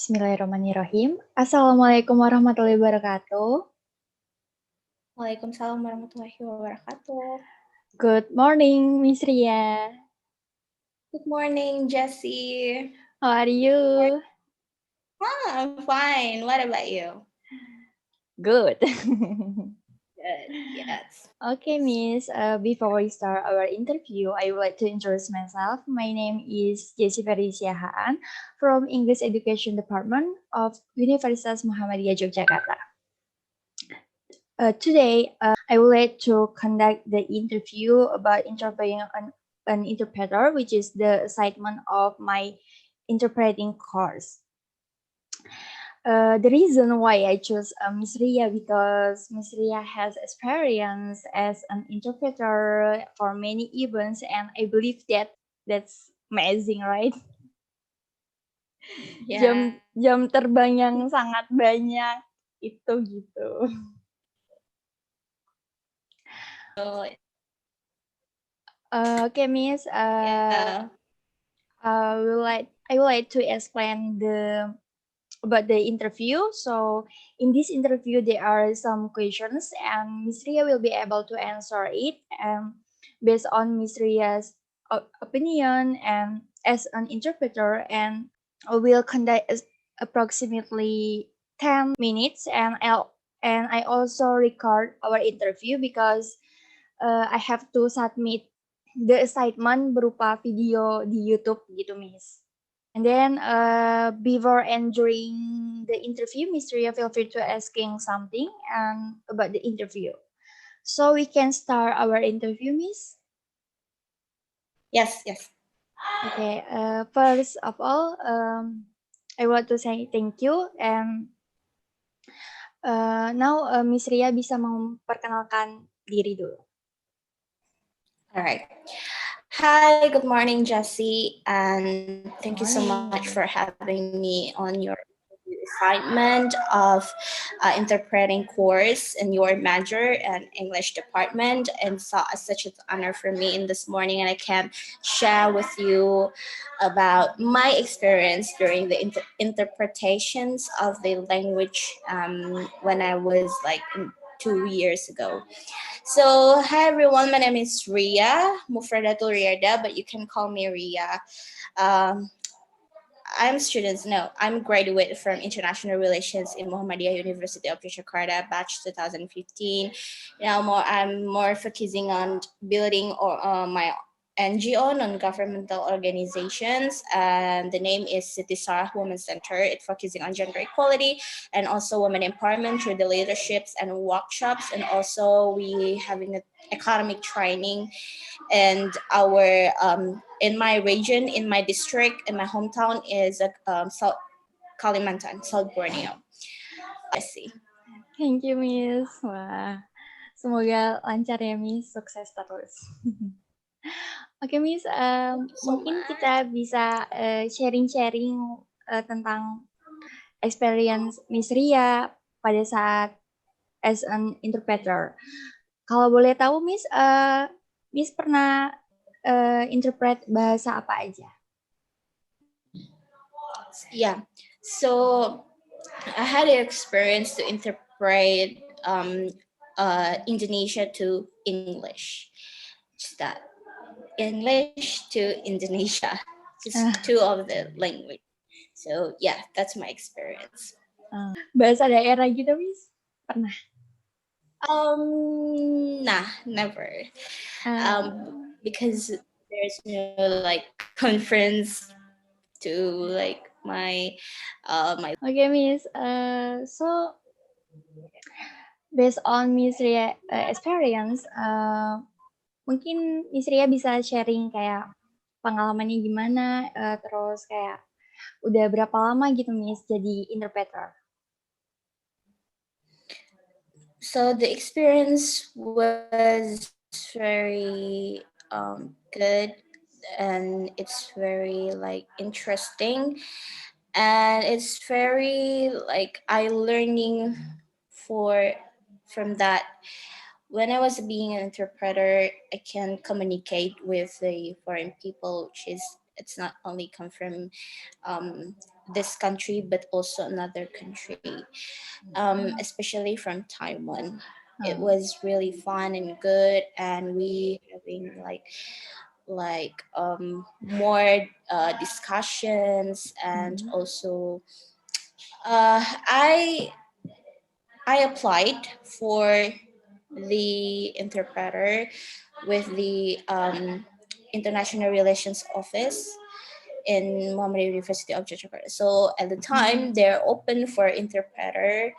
Bismillahirrahmanirrahim. Assalamualaikum warahmatullahi wabarakatuh. Waalaikumsalam warahmatullahi wabarakatuh. Good morning, Miss Ria. Good morning, Jessy. How are you? I'm fine. What about you? Good. Good, yes. Okay, Miss. Before we start our interview, I would like to introduce myself. My name is Jessy Siahaan from English Education Department of Universitas Muhammadiyah Yogyakarta. Today, I would like to conduct the interview about interpreting an interpreter, which is the assignment of my interpreting course. The reason why I chose Miss Ria because Miss Ria has experience as an interpreter for many events, and I believe that's amazing, right? Yeah. Jam terbang yang sangat banyak itu gitu. Okay, Miss. Yeah. I would like to explain about the interview. So in this interview, there are some questions, and Miss Ria will be able to answer it based on Miss Ria's opinion and as an interpreter. And I will conduct approximately 10 minutes, and I also record our interview because I have to submit the assignment berupa video di YouTube gitu, Miss. And then before and during the interview, Miss Ria feel free to asking something about the interview. So we can start our interview, Miss. Yes. Okay. First of all, I want to say thank you, and now Miss Ria bisa memperkenalkan diri dulu. All right. Hi, good morning, Jessy, and thank you so much for having me on your assignment of interpreting course in your major and English department. And so it's such an honor for me in this morning, and I can share with you about my experience during the interpretations of the language when I was like 2 years ago. So, hi everyone, my name is Ria Mufradatul Riyada, but you can call me Ria. I'm a graduate from International Relations in Muhammadiyah University of Yogyakarta, batch 2015. I'm more focusing on building my NGO, non-governmental organizations, and the name is City Sarah Women's Center. It's focusing on gender equality and also women empowerment through the leaderships and workshops, and also we having an academic training. And our in my region, in my district, in my hometown is South Kalimantan, South Borneo. Jessy. Thank you, Miss. Wah, semoga lancar ya, Miss. Sukses terus. Oke, Miss. Mungkin kita bisa sharing-sharing tentang experience Miss Ria pada saat as an interpreter. Kalau boleh tahu, Miss, Miss pernah interpret bahasa apa aja? Yeah. So I had an experience to interpret Indonesia to English. Just that. English to Indonesia. Just two of the language. So yeah, that's my experience. Bahasa daerah gitu, Miss? Pernah? Nah, never. Because there's no like conference to like my. Okay, Miss. So based on Miss Ria experience, mungkin Miss Ria bisa sharing kayak pengalamannya gimana, terus kayak udah berapa lama gitu Miss jadi interpreter? So the experience was very good, and it's very like interesting, and it's very like I learning from that. When I was being an interpreter, I can communicate with the foreign people, which is it's not only come from this country but also another country, especially from Taiwan. It was really fun and good, and we having more discussions, and also uh, I I applied for the interpreter with the International Relations Office in Muhammadiyah University of Yogyakarta. So at the time, they're open for interpreter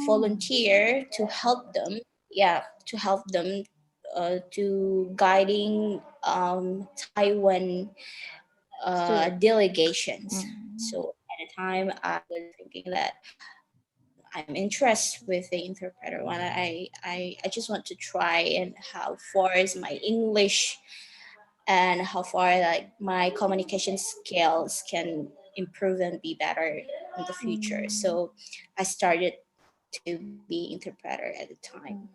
volunteer to help them. Yeah, to help them to guiding Taiwan delegations. So at the time, I was thinking that I'm interested with the interpreter one. I just want to try and how far is my English and how far like my communication skills can improve and be better in the future. So I started to be interpreter at the time.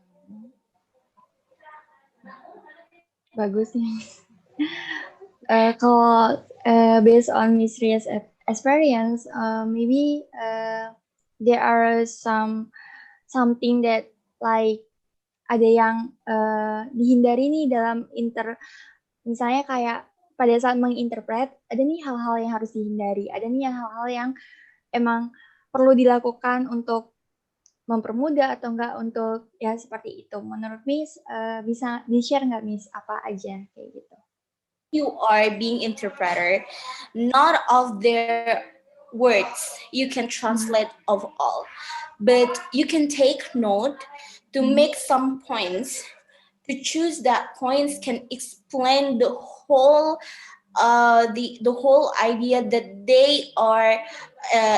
Bagus nih. Kalau based on Miss Ria's experience, maybe there are something that like ada yang dihindari nih dalam misalnya kayak pada saat menginterpret ada nih hal-hal yang harus dihindari, ada nih hal-hal yang emang perlu dilakukan untuk mempermudah atau enggak untuk ya seperti itu. Menurut Miss bisa di-share nggak Miss apa aja kayak gitu? You are being interpreter, not of their words you can translate of all, but you can take note to make some points, to choose that points can explain the whole the whole idea that they are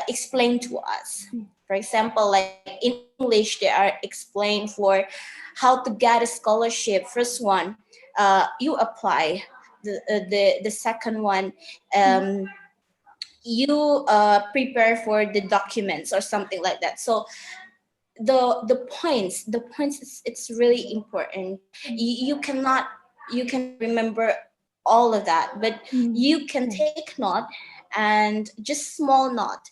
explained to us. For example, like in English, they are explained for how to get a scholarship. First one, you apply. The second one, you prepare for the documents or something like that. So the points it's really important. You cannot remember all of that, but you can take note, and just small note.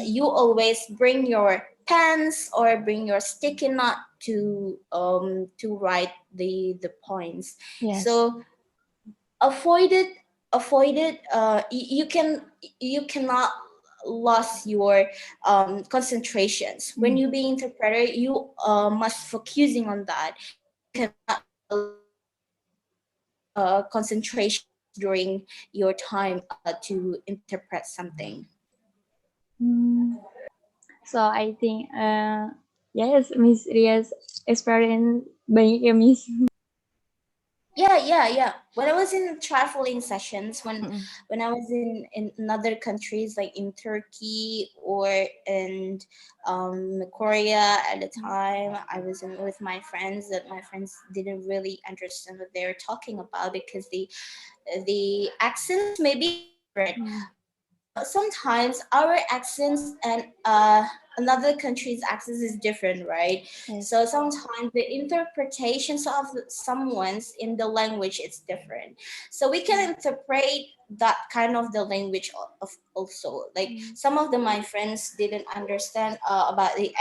You always bring your pens or bring your sticky note to write the points. Yes. So avoid it. You cannot lose your concentrations when you be interpreter. You must focusing on that. You cannot concentration during your time to interpret something. So I think yes, Miss Ria's experience banyak ya Miss. Yeah. When I was in traveling sessions, when I was in other countries like in Turkey or in Korea at the time, I was with my friends. That my friends didn't really understand what they were talking about because the accents may be different. Sometimes our accents and another country's accents is different, right? Yes. So sometimes the interpretations of someone's in the language is different. So we can interpret that kind of the language of also. Like some of my friends didn't understand about the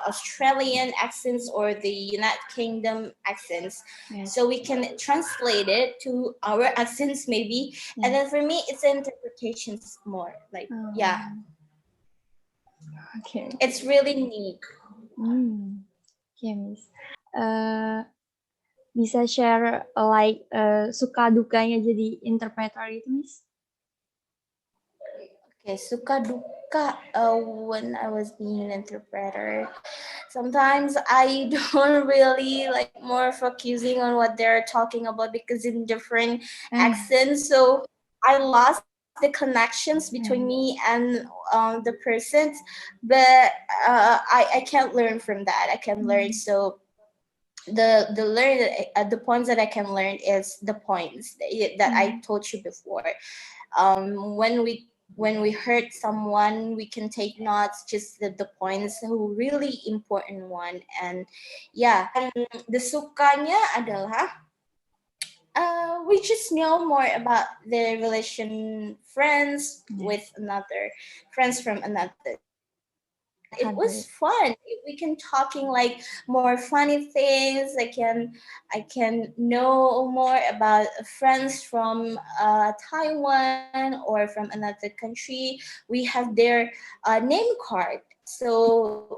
Australian accents or the United Kingdom accents. Yes. So we can translate it to our accents maybe. And then for me, it's interpretations more. Like, yeah. Okay. It's really neat. Okay, Miss. Bisa share like suka dukanya jadi interpreter itu, Miss? Okay, suka duka when I was being an interpreter. Sometimes I don't really like more focusing on what they're talking about because in different accents. So I lost the connections between me and the person. But I can't learn from that. I can learn. So the points that I can learn is the points that I told you before. When we hurt someone, we can take notes, just the points who really important one. And yeah, and the sukanya adalah we just know more about the relation friends with another friends from another country, and it was fun. We can talking like more funny things. I can know more about friends from Taiwan or from another country. We have their name card, so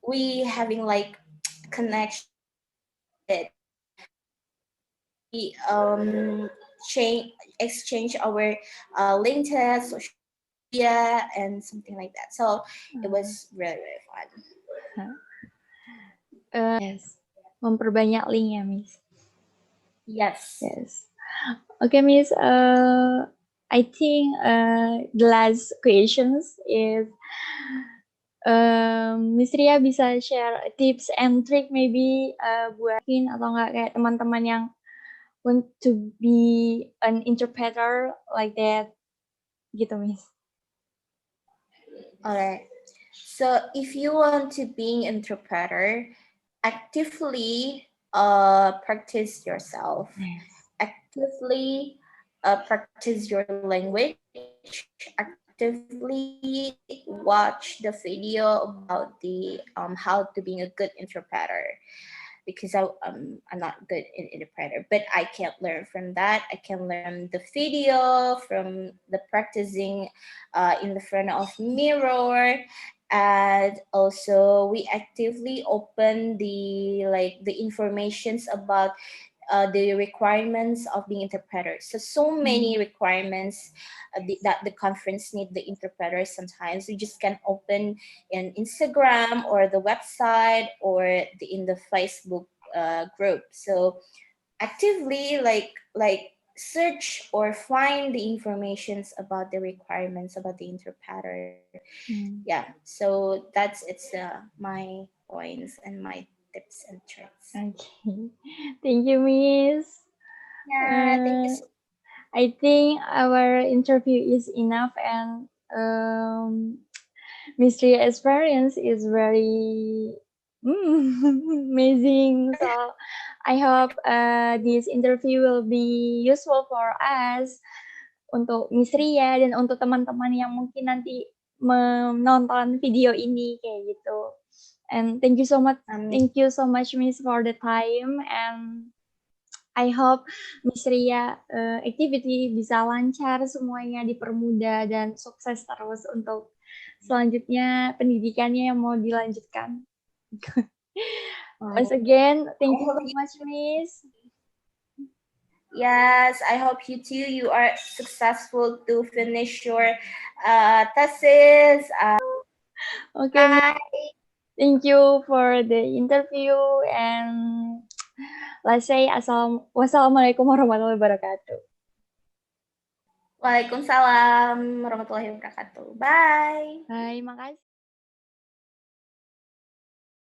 we having like connection about it, we exchange our links, social media, and something like that. So it was really fun. Yes, memperbanyak link ya, Miss. Yes. Okay, Miss. I think the last questions is Miss Ria bisa share tips and trick maybe buat atau enggak kayak teman-teman yang want to be an interpreter like that, gitu, Miss. Alright. So if you want to be an interpreter, actively practice yourself. Actively practice your language. Actively watch the video about the how to being a good interpreter, because I'm not good in interpreter, but I can learn from that. I can learn the video from the practicing in the front of mirror, and also we actively open the informations about the requirements of being interpreter. So many requirements that the conference need the interpreter. Sometimes you just can open in Instagram or the website or in the Facebook group. So actively like search or find the informations about the requirements about the interpreter. Yeah, so that's my points and my tips and tricks. Okay, thank you, Miss. Yeah, thank you so I think our interview is enough, and Miss Ria experience is very amazing. So I hope this interview will be useful for us, untuk Miss Ria dan untuk teman-teman yang mungkin nanti menonton video ini kayak gitu. And thank you so much Miss for the time, and I hope Miss Ria activity bisa lancar semuanya, dipermudah dan sukses terus untuk selanjutnya pendidikannya yang mau dilanjutkan. Once again, thank you so much, Miss. Yes, I hope you too. You are successful to finish your thesis. Okay, Miss. Thank you for the interview, and let's say wassalamualaikum warahmatullahi wabarakatuh. Waalaikumsalam warahmatullahi wabarakatuh. Bye. Bye, makasih.